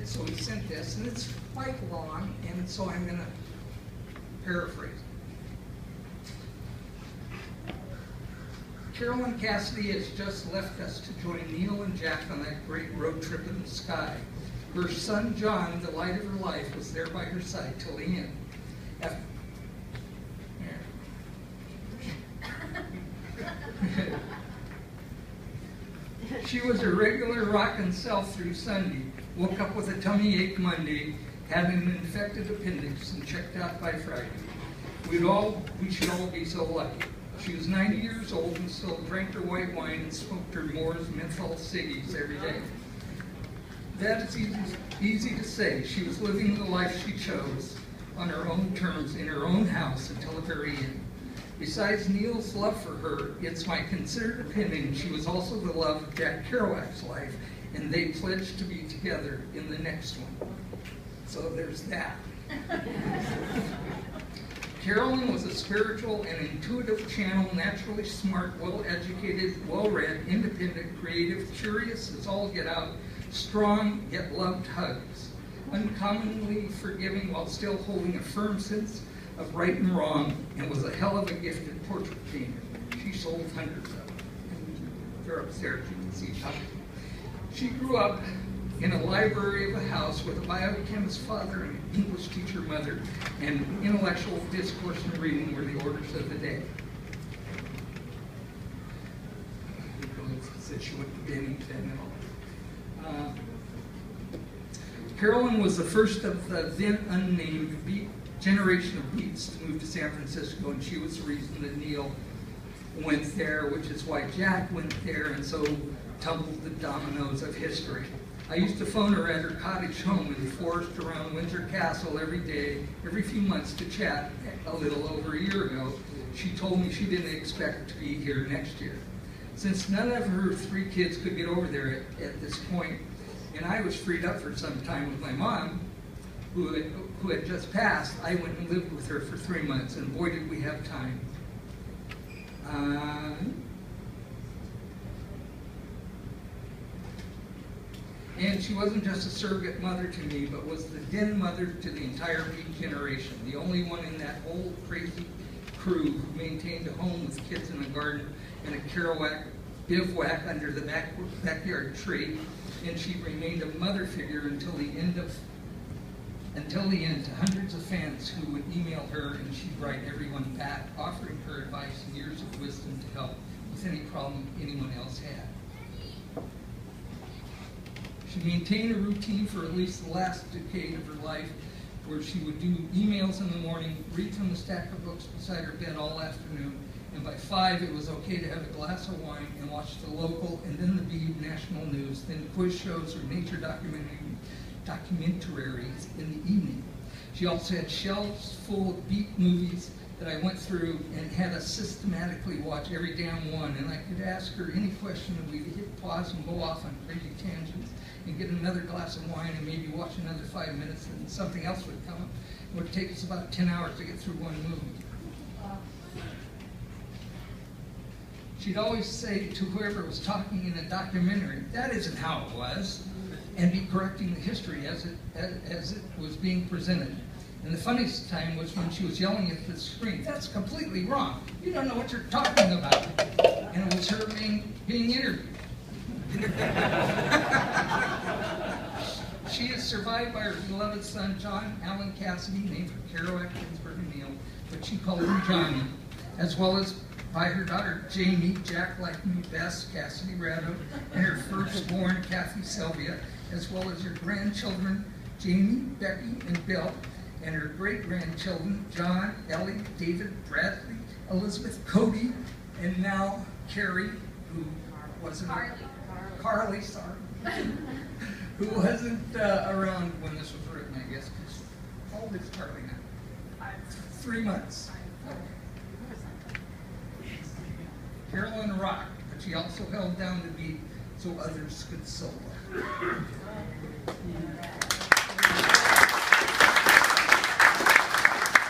it, so he sent this, and it's quite long, and so I'm going to paraphrase. Carolyn Cassidy has just left us to join Neil and Jack on that great road trip in the sky. Her son John, the light of her life, was there by her side till the end. She was a regular rockin' self through Sunday, woke up with a tummy ache Monday, had an infected appendix, and checked out by Friday. We should all be so lucky. She was 90 years old and still drank her white wine and smoked her Moore's menthol ciggies every day. That is easy to say. She was living the life she chose on her own terms in her own house until the very end. Besides Neil's love for her, it's my considered opinion she was also the love of Jack Kerouac's life, and they pledged to be together in the next one. So there's that. Carolyn was a spiritual and intuitive channel, naturally smart, well-educated, well-read, independent, creative, curious as all get out, strong yet loved hugs, uncommonly forgiving while still holding a firm sense of right and wrong, and was a hell of a gifted portrait painter. She sold hundreds of them. And they're upstairs, you can see how. She grew up in a library of a house with a biochemist father and an English teacher mother, and intellectual discourse and reading were the orders of the day. Said she went to Bennington and all. Carolyn was the first of the then unnamed generation of Beats to move to San Francisco, and she was the reason that Neil went there, which is why Jack went there, and so tumbled the dominoes of history. I used to phone her at her cottage home in the forest around Windsor Castle every day, every few months to chat. A little over a year ago, she told me she didn't expect to be here next year. Since none of her 3 kids could get over there at this point, and I was freed up for some time with my mom, who had just passed, I went and lived with her for 3 months, and boy did we have time. And she wasn't just a surrogate mother to me, but was the den mother to the entire Beat generation, the only one in that whole crazy crew who maintained a home with kids in a garden and a Kerouac bivouac under the backyard tree, and she remained a mother figure until the end to hundreds of fans who would email her, and she'd write everyone back, offering her advice and years of wisdom to help with any problem anyone else had. She maintained a routine for at least the last decade of her life, where she would do emails in the morning, read from the stack of books beside her bed all afternoon, and by 5 it was okay to have a glass of wine and watch the local and then the Beat national news, then quiz shows or nature documentaries in the evening. She also had shelves full of Beat movies that I went through and had us systematically watch every damn one, and I could ask her any question and we'd hit pause and go off on crazy tangents and get another glass of wine and maybe watch another 5 minutes, and something else would come up. It would take us about 10 hours to get through one movie. She'd always say to whoever was talking in a documentary, "That isn't how it was," and be correcting the history as it was being presented. And the funniest time was when she was yelling at the screen, "That's completely wrong. You don't know what you're talking about." And it was her being interviewed. She is survived by her beloved son, John Allen Cassidy, named for Kerouac, Ginsberg, and Neil, but she called him Johnny, as well as by her daughter, Jamie, Jack like me, Bess, Cassidy Ratto, and her firstborn, Kathy Sylvia, as well as her grandchildren, Jamie, Becky, and Bill, and her great-grandchildren, John, Ellie, David, Bradley, Elizabeth, Cody, and now Carrie, who wasn't... Carly, sorry. Who wasn't around when this was written, I guess. How old is Carly now? 3 months. Carolyn rocked, but she also held down the beat so others could solo.